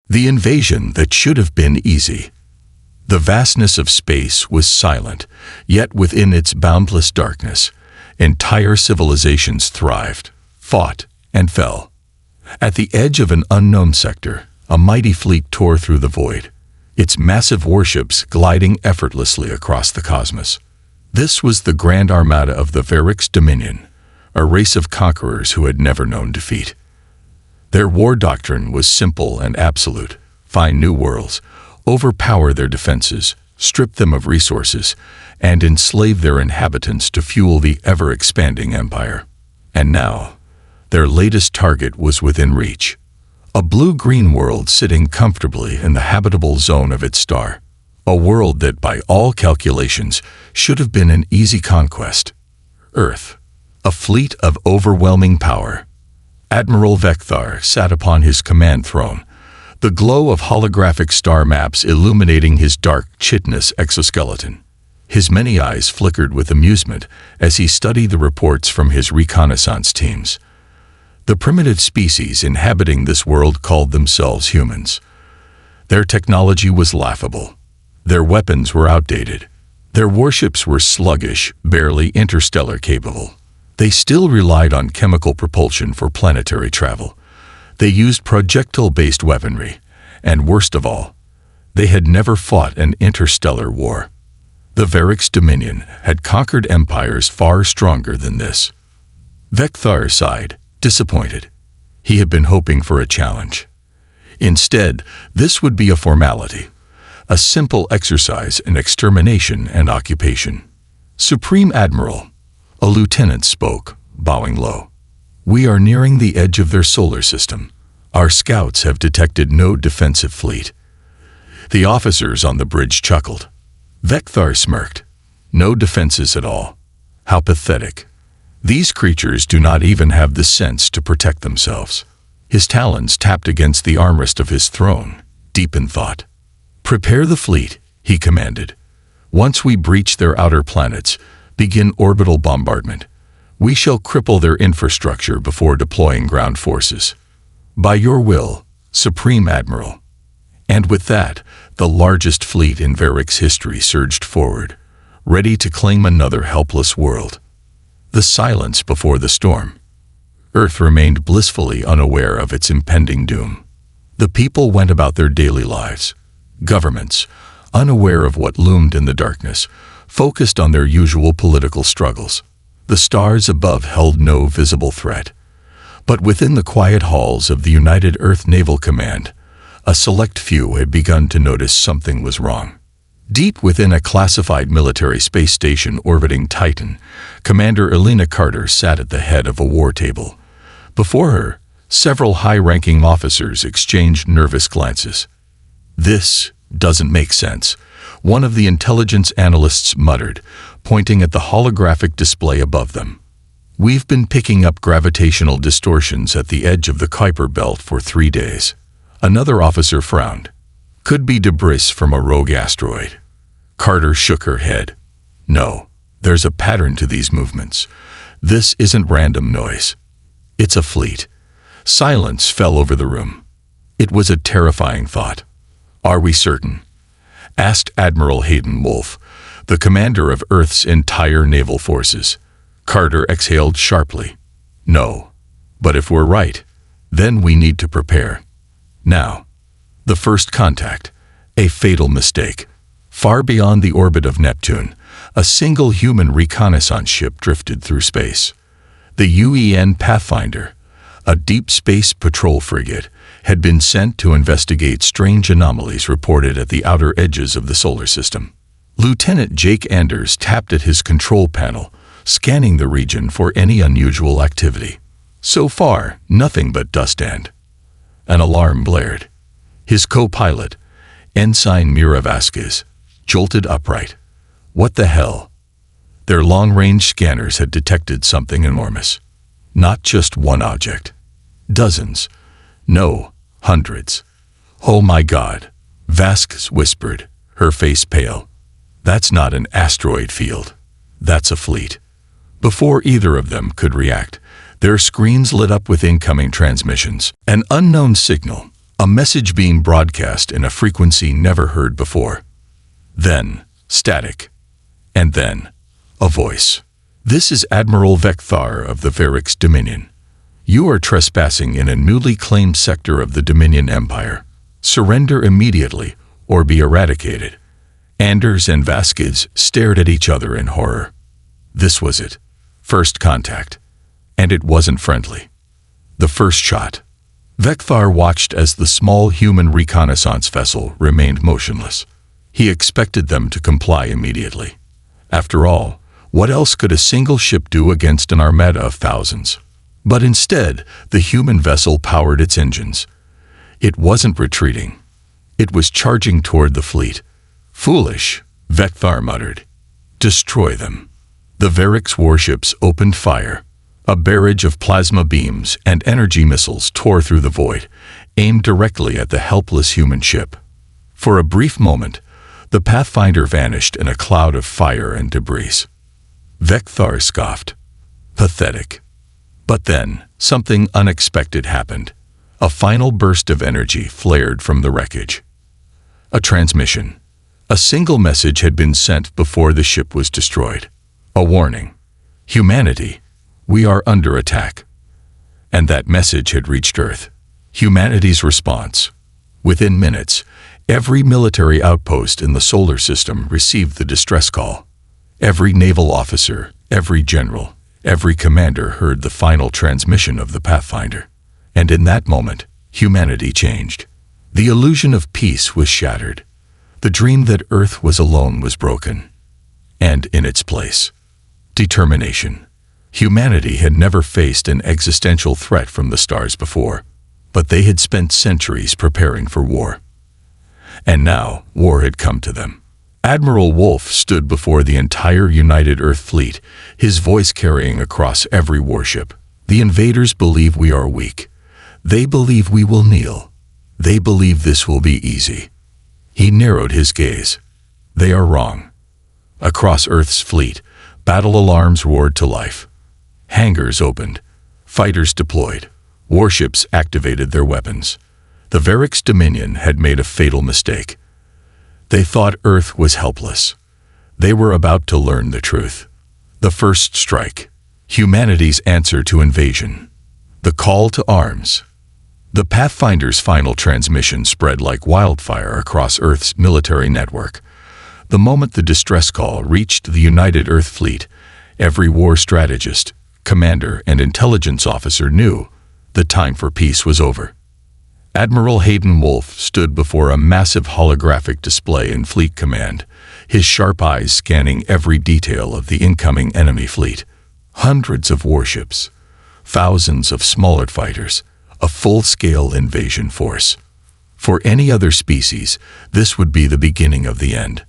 The invasion that should have been easy. The vastness of space was silent, yet within its boundless darkness, entire civilizations thrived, fought, and fell. At the edge of an unknown sector, a mighty fleet tore through the void, its massive warships gliding effortlessly across the cosmos. This was the Grand Armada of the Verix Dominion, a race of conquerors who had never known defeat. Their war doctrine was simple and absolute: find new worlds, overpower their defenses, strip them of resources, and enslave their inhabitants to fuel the ever-expanding empire. And now, their latest target was within reach. A blue-green world sitting comfortably in the habitable zone of its star. A world that, by all calculations, should have been an easy conquest. Earth. A fleet of overwhelming power. Admiral Vecthar sat upon his command throne, the glow of holographic star maps illuminating his dark, chitinous exoskeleton. His many eyes flickered with amusement as he studied the reports from his reconnaissance teams. The primitive species inhabiting this world called themselves humans. Their technology was laughable. Their weapons were outdated. Their warships were sluggish, barely interstellar capable. They still relied on chemical propulsion for planetary travel. They used projectile-based weaponry, and worst of all, they had never fought an interstellar war. The Verix Dominion had conquered empires far stronger than this. Vecthar sighed, disappointed. He had been hoping for a challenge. Instead, this would be a formality, a simple exercise in extermination and occupation. Supreme Admiral, a lieutenant spoke, bowing low. We are nearing the edge of their solar system. Our scouts have detected no defensive fleet. The officers on the bridge chuckled. Vecthar smirked. No defenses at all. How pathetic. These creatures do not even have the sense to protect themselves. His talons tapped against the armrest of his throne, deep in thought. Prepare the fleet, he commanded. Once we breach their outer planets, begin orbital bombardment. We shall cripple their infrastructure before deploying ground forces. By your will, Supreme Admiral. And with that, the largest fleet in Verix history surged forward, ready to claim another helpless world. The silence before the storm. Earth remained blissfully unaware of its impending doom. The people went about their daily lives. Governments, unaware of what loomed in the darkness, focused on their usual political struggles. The stars above held no visible threat. But within the quiet halls of the United Earth Naval Command, a select few had begun to notice something was wrong. Deep within a classified military space station orbiting Titan, Commander Elena Carter sat at the head of a war table. Before her, several high-ranking officers exchanged nervous glances. This doesn't make sense, one of the intelligence analysts muttered, pointing at the holographic display above them. We've been picking up gravitational distortions at the edge of the Kuiper Belt for 3 days. Another officer frowned. Could be debris from a rogue asteroid. Carter shook her head. No, there's a pattern to these movements. This isn't random noise. It's a fleet. Silence fell over the room. It was a terrifying thought. Are we certain? Asked Admiral Hayden Wolfe, the commander of Earth's entire naval forces. Carter exhaled sharply. No. But if we're right, then we need to prepare. Now. The first contact. A fatal mistake. Far beyond the orbit of Neptune, a single human reconnaissance ship drifted through space. The UEN Pathfinder, a deep space patrol frigate, had been sent to investigate strange anomalies reported at the outer edges of the solar system. Lieutenant Jake Anders tapped at his control panel, scanning the region for any unusual activity. So far, nothing but dust and. An alarm blared. His co-pilot, Ensign Mira Vasquez, jolted upright. What the hell? Their long-range scanners had detected something enormous. Not just one object. Dozens. No, hundreds. Oh my God, Vasquez whispered, her face pale. That's not an asteroid field. That's a fleet. Before either of them could react, their screens lit up with incoming transmissions. An unknown signal, A message being broadcast in a frequency never heard before. Then, static. And then, a voice. "This is Admiral Vekthar of the Varix Dominion. You are trespassing in a newly claimed sector of the Dominion Empire. Surrender immediately, or be eradicated." Anders and Vasquez stared at each other in horror. This was it. First contact. And it wasn't friendly. The first shot. Vekthar watched as the small human reconnaissance vessel remained motionless. He expected them to comply immediately. After all, what else could a single ship do against an armada of thousands? But instead, the human vessel powered its engines. It wasn't retreating. It was charging toward the fleet. "Foolish," Vekthar muttered. "Destroy them." The Varix warships opened fire. A barrage of plasma beams and energy missiles tore through the void, aimed directly at the helpless human ship. For a brief moment, the Pathfinder vanished in a cloud of fire and debris. Vekthar scoffed. Pathetic. But then, something unexpected happened. A final burst of energy flared from the wreckage. A transmission. A single message had been sent before the ship was destroyed. A warning. "Humanity, we are under attack." And that message had reached Earth. Humanity's response. Within minutes, every military outpost in the solar system received the distress call. Every naval officer, every general, every commander heard the final transmission of the Pathfinder. And in that moment, humanity changed. The illusion of peace was shattered. The dream that Earth was alone was broken. And in its place, determination. Humanity had never faced an existential threat from the stars before, but they had spent centuries preparing for war. And now, war had come to them. Admiral Wolf stood before the entire United Earth Fleet, his voice carrying across every warship. "The invaders believe we are weak. They believe we will kneel. They believe this will be easy." He narrowed his gaze. "They are wrong." Across Earth's fleet, battle alarms roared to life. Hangars opened. Fighters deployed. Warships activated their weapons. The Varix Dominion had made a fatal mistake. They thought Earth was helpless. They were about to learn the truth. The first strike. Humanity's answer to invasion. The call to arms. The Pathfinder's final transmission spread like wildfire across Earth's military network. The moment the distress call reached the United Earth Fleet, every war strategist, commander, and intelligence officer knew the time for peace was over. Admiral Hayden Wolf stood before a massive holographic display in Fleet Command, his sharp eyes scanning every detail of the incoming enemy fleet. Hundreds of warships, thousands of smaller fighters, a full-scale invasion force. For any other species, this would be the beginning of the end.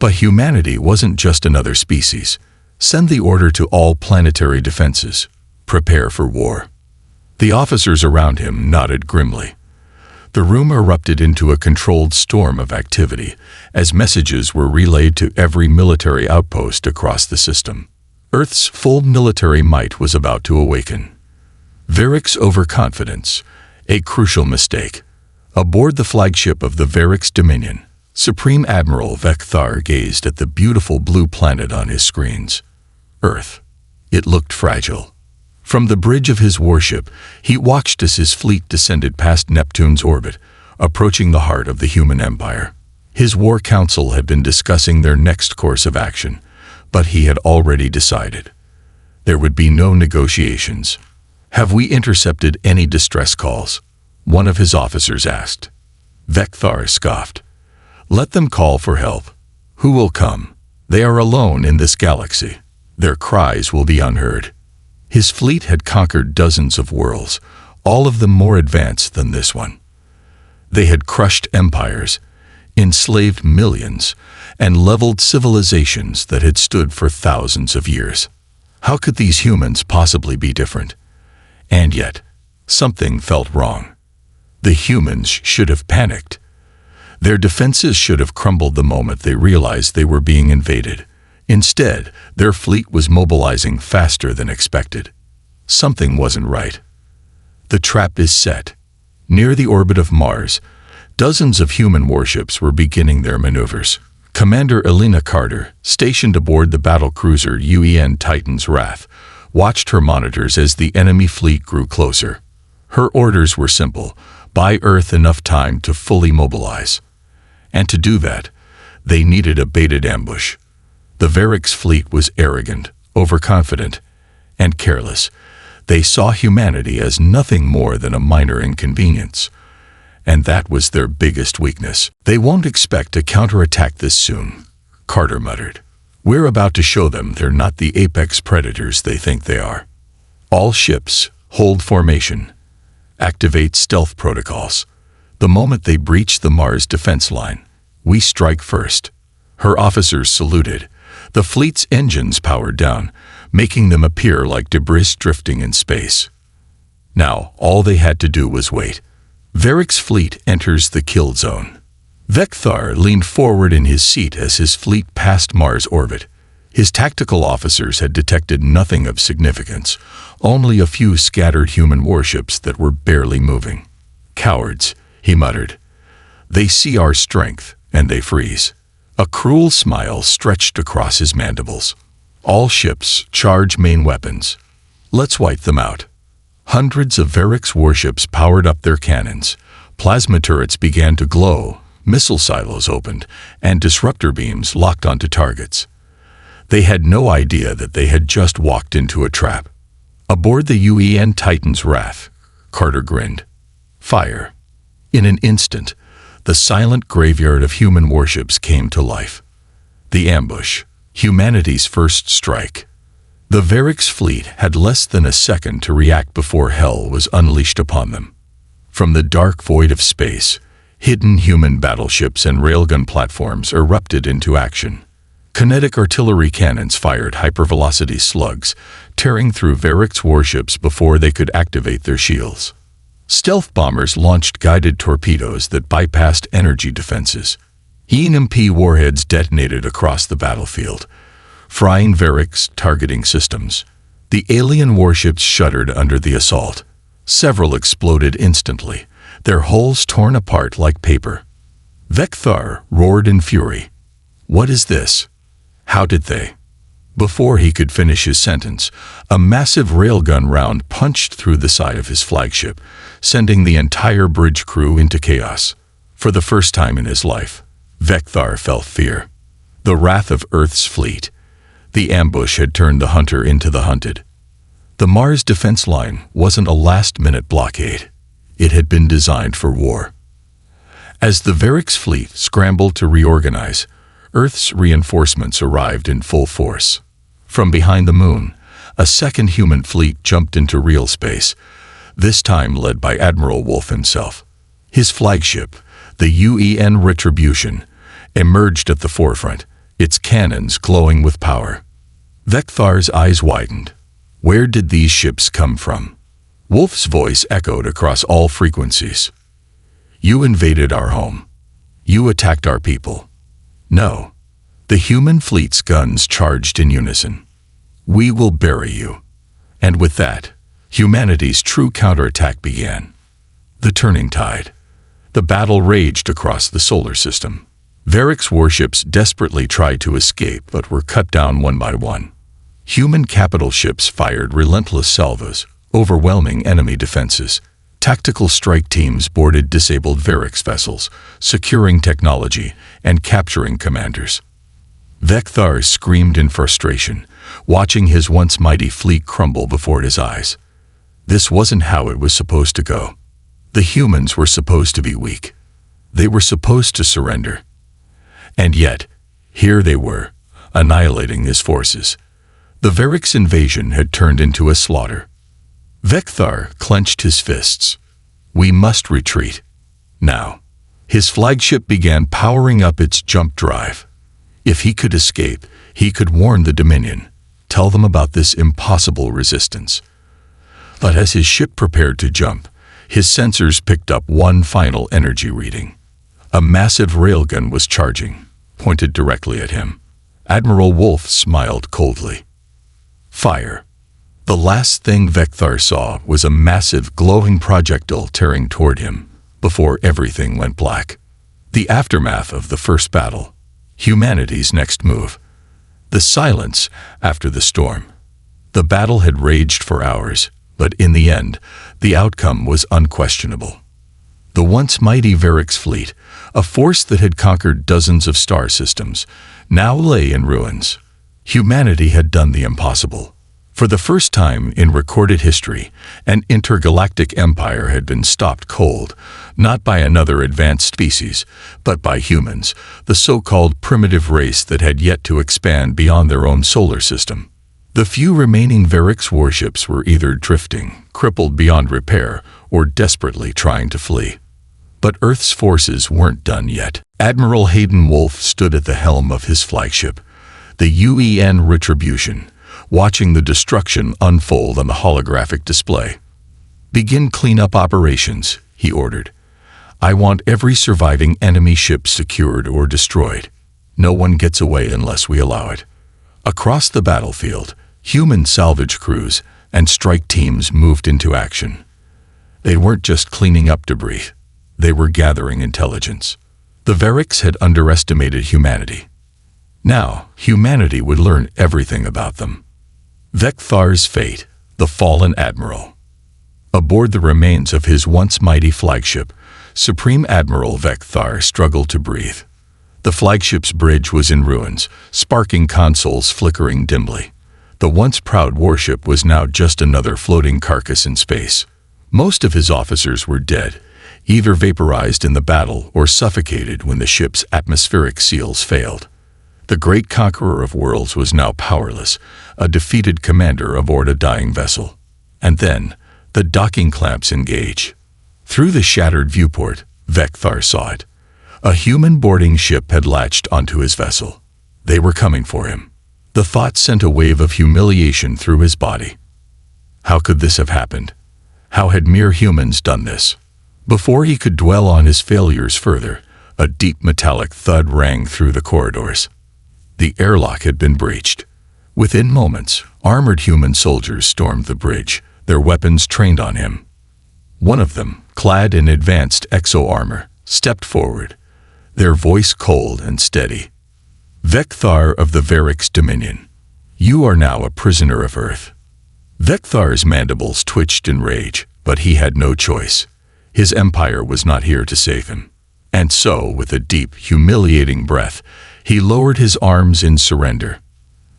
But humanity wasn't just another species. Send the order to all planetary defenses. Prepare for war. The officers around him nodded grimly. The room erupted into a controlled storm of activity as messages were relayed to every military outpost across the system. Earth's full military might was about to awaken. Varix overconfidence, a crucial mistake. Aboard the flagship of the Varix Dominion, Supreme Admiral Vekthar gazed at the beautiful blue planet on his screens. Earth. It looked fragile. From the bridge of his warship, he watched as his fleet descended past Neptune's orbit, approaching the heart of the human empire. His war council had been discussing their next course of action, but he had already decided. There would be no negotiations. "Have we intercepted any distress calls?" one of his officers asked. Vekthar scoffed. "Let them call for help. Who will come? They are alone in this galaxy. Their cries will be unheard." His fleet had conquered dozens of worlds, all of them more advanced than this one. They had crushed empires, enslaved millions, and leveled civilizations that had stood for thousands of years. How could these humans possibly be different? And yet, something felt wrong. The humans should have panicked. Their defenses should have crumbled the moment they realized they were being invaded. Instead, their fleet was mobilizing faster than expected. Something wasn't right. The trap is set. Near the orbit of Mars, dozens of human warships were beginning their maneuvers. Commander Elena Carter, stationed aboard the battlecruiser UEN Titan's Wrath, watched her monitors as the enemy fleet grew closer. Her orders were simple: buy Earth enough time to fully mobilize. And to do that, they needed a baited ambush. The Verix fleet was arrogant, overconfident, and careless. They saw humanity as nothing more than a minor inconvenience. And that was their biggest weakness. "They won't expect to counterattack this soon," Carter muttered. "We're about to show them they're not the apex predators they think they are. All ships, hold formation. Activate stealth protocols. The moment they breach the Mars defense line, we strike first." Her officers saluted. The fleet's engines powered down, making them appear like debris drifting in space. Now, all they had to do was wait. Verix fleet enters the kill zone. Vekthar leaned forward in his seat as his fleet passed Mars orbit. His tactical officers had detected nothing of significance, only a few scattered human warships that were barely moving. "Cowards," he muttered. "They see our strength, and they freeze." A cruel smile stretched across his mandibles. "All ships, charge main weapons. Let's wipe them out." Hundreds of Verix warships powered up their cannons. Plasma turrets began to glow, missile silos opened, and disruptor beams locked onto targets. They had no idea that they had just walked into a trap. Aboard the UEN Titan's Wrath, Carter grinned. Fire. In an instant, the silent graveyard of human warships came to life. The ambush, humanity's first strike. The Verix fleet had less than a second to react before hell was unleashed upon them. From the dark void of space, hidden human battleships and railgun platforms erupted into action. Kinetic artillery cannons fired hypervelocity slugs, tearing through Verix warships before they could activate their shields. Stealth bombers launched guided torpedoes that bypassed energy defenses. EMP warheads detonated across the battlefield, frying Verix targeting systems. The alien warships shuddered under the assault. Several exploded instantly, their hulls torn apart like paper. Vekthar roared in fury. "What is this? How did they?" Before he could finish his sentence, a massive railgun round punched through the side of his flagship, sending the entire bridge crew into chaos. For the first time in his life, Vekthar felt fear. The wrath of Earth's fleet. The ambush had turned the hunter into the hunted. The Mars defense line wasn't a last-minute blockade. It had been designed for war. As the Verix fleet scrambled to reorganize, Earth's reinforcements arrived in full force. From behind the moon, a second human fleet jumped into real space, this time led by Admiral Wolf himself. His flagship, the UEN Retribution, emerged at the forefront, its cannons glowing with power. Vekthar's eyes widened. Where did these ships come from? Wolf's voice echoed across all frequencies. "You invaded our home. You attacked our people." "No." The human fleet's guns charged in unison. "We will bury you." And with that, humanity's true counterattack began. The turning tide. The battle raged across the solar system. Verix warships desperately tried to escape but were cut down one by one. Human capital ships fired relentless salvos, overwhelming enemy defenses. Tactical strike teams boarded disabled Verix vessels, securing technology and capturing commanders. Vekthar screamed in frustration, watching his once mighty fleet crumble before his eyes. This wasn't how it was supposed to go. The humans were supposed to be weak. They were supposed to surrender. And yet, here they were, annihilating his forces. The Verix invasion had turned into a slaughter. Vekthar clenched his fists. "We must retreat. Now." His flagship began powering up its jump drive. If he could escape, he could warn the Dominion, tell them about this impossible resistance. But as his ship prepared to jump, his sensors picked up one final energy reading. A massive railgun was charging, pointed directly at him. Admiral Wolf smiled coldly. "Fire." The last thing Vecthar saw was a massive, glowing projectile tearing toward him before everything went black. The aftermath of the first battle. Humanity's next move. The silence after the storm. The battle had raged for hours, but in the end, the outcome was unquestionable. The once mighty Varix fleet, a force that had conquered dozens of star systems, now lay in ruins. Humanity had done the impossible. For the first time in recorded history, an intergalactic empire had been stopped cold, not by another advanced species, but by humans, the so-called primitive race that had yet to expand beyond their own solar system. The few remaining Varix warships were either drifting, crippled beyond repair, or desperately trying to flee. But Earth's forces weren't done yet. Admiral Hayden Wolfe stood at the helm of his flagship, the UN Retribution, watching the destruction unfold on the holographic display. "Begin cleanup operations," he ordered. "I want every surviving enemy ship secured or destroyed. No one gets away unless we allow it." Across the battlefield, human salvage crews and strike teams moved into action. They weren't just cleaning up debris. They were gathering intelligence. The Varix had underestimated humanity. Now, humanity would learn everything about them. Vecthar's fate, the fallen admiral. Aboard the remains of his once mighty flagship, Supreme Admiral Vecthar struggled to breathe. The flagship's bridge was in ruins, sparking consoles flickering dimly. The once proud warship was now just another floating carcass in space. Most of his officers were dead, either vaporized in the battle or suffocated when the ship's atmospheric seals failed. The great conqueror of worlds was now powerless, a defeated commander aboard a dying vessel. And then, the docking clamps engage. Through the shattered viewport, Vecthar saw it. A human boarding ship had latched onto his vessel. They were coming for him. The thought sent a wave of humiliation through his body. How could this have happened? How had mere humans done this? Before he could dwell on his failures further, a deep metallic thud rang through the corridors. The airlock had been breached. Within moments, armored human soldiers stormed the bridge, their weapons trained on him. One of them, clad in advanced exo-armor, stepped forward, their voice cold and steady. "Vecthar of the Varix Dominion, you are now a prisoner of Earth." Vecthar's mandibles twitched in rage, but he had no choice. His empire was not here to save him. And so, with a deep, humiliating breath, he lowered his arms in surrender.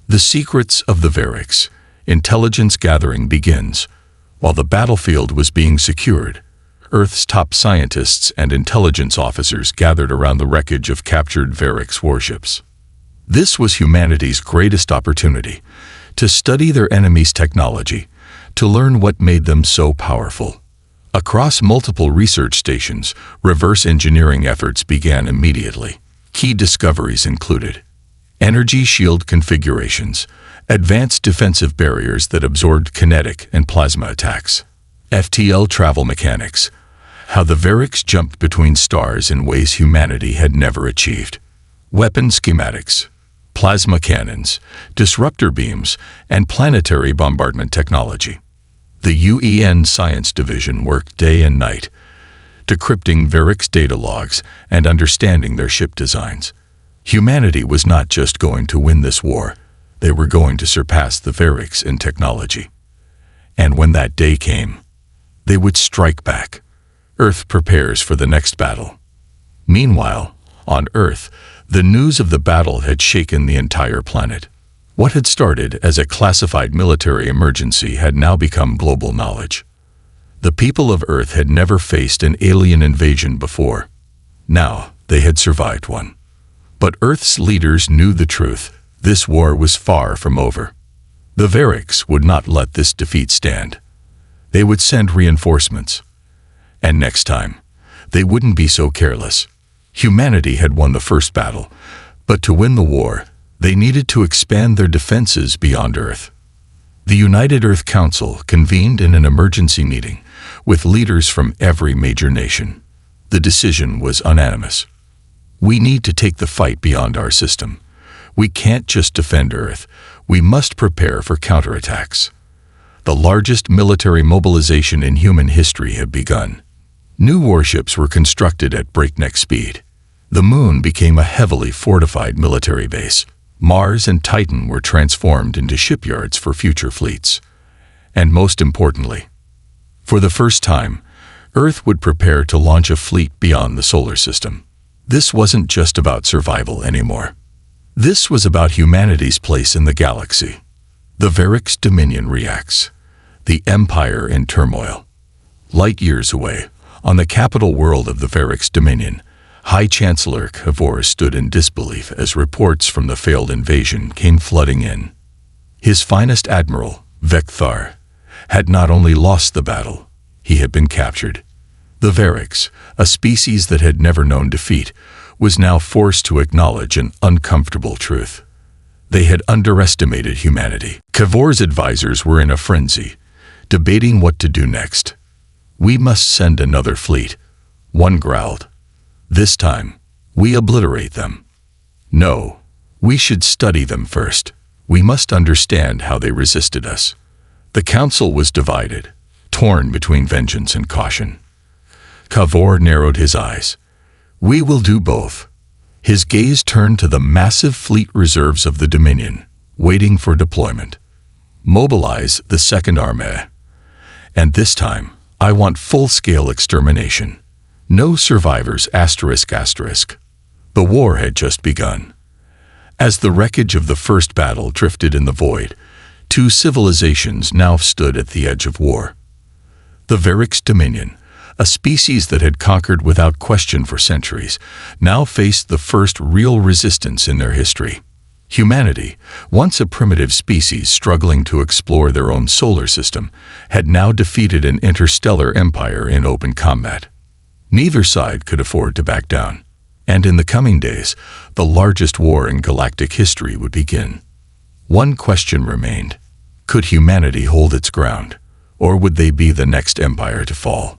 The secrets of the Varix. Intelligence gathering begins. While the battlefield was being secured, Earth's top scientists and intelligence officers gathered around the wreckage of captured Varix warships. This was humanity's greatest opportunity, to study their enemy's technology, to learn what made them so powerful. Across multiple research stations, reverse engineering efforts began immediately. Key discoveries included energy shield configurations, advanced defensive barriers that absorbed kinetic and plasma attacks, FTL travel mechanics, how the Varix jumped between stars in ways humanity had never achieved, weapon schematics, plasma cannons, disruptor beams, and planetary bombardment technology. The UN Science Division worked day and night, decrypting Varix data logs and understanding their ship designs. Humanity was not just going to win this war, they were going to surpass the Varix in technology. And when that day came, they would strike back. Earth prepares for the next battle. Meanwhile, on Earth, the news of the battle had shaken the entire planet. What had started as a classified military emergency had now become global knowledge. The people of Earth had never faced an alien invasion before. Now, they had survived one. But Earth's leaders knew the truth. This war was far from over. The Varix would not let this defeat stand. They would send reinforcements. And next time, they wouldn't be so careless. Humanity had won the first battle, but to win the war, they needed to expand their defenses beyond Earth. The United Earth Council convened in an emergency meeting with leaders from every major nation. The decision was unanimous. We need to take the fight beyond our system. We can't just defend Earth. We must prepare for counterattacks. the largest military mobilization in human history had begun. New warships were constructed at breakneck speed. The Moon became a heavily fortified military base. Mars and Titan were transformed into shipyards for future fleets. And most importantly, for the first time, Earth would prepare to launch a fleet beyond the solar system. This wasn't just about survival anymore. This was about humanity's place in the galaxy. The Varric's dominion reacts. The Empire in turmoil. Light years away, on the capital world of the Varric's dominion, High Chancellor Kavor stood in disbelief as reports from the failed invasion came flooding in. His finest admiral, Vekthar, had not only lost the battle, he had been captured. The Varrics, a species that had never known defeat, was now forced to acknowledge an uncomfortable truth. They had underestimated humanity. Kavor's advisors were in a frenzy, debating what to do next. "We must send another fleet," one growled. "This time, we obliterate them." "No, we should study them first. We must understand how they resisted us." The council was divided, torn between vengeance and caution. Kavor narrowed his eyes. "We will do both." His gaze turned to the massive fleet reserves of the Dominion, waiting for deployment. "Mobilize the Second Armée. And this time, I want full-scale extermination. No survivors ****. The war had just begun. As the wreckage of the first battle drifted in the void, two civilizations now stood at the edge of war. The Varric's dominion, a species that had conquered without question for centuries, now faced the first real resistance in their history. Humanity, once a primitive species struggling to explore their own solar system, had now defeated an interstellar empire in open combat. Neither side could afford to back down, and in the coming days, the largest war in galactic history would begin. One question remained: could humanity hold its ground, or would they be the next empire to fall?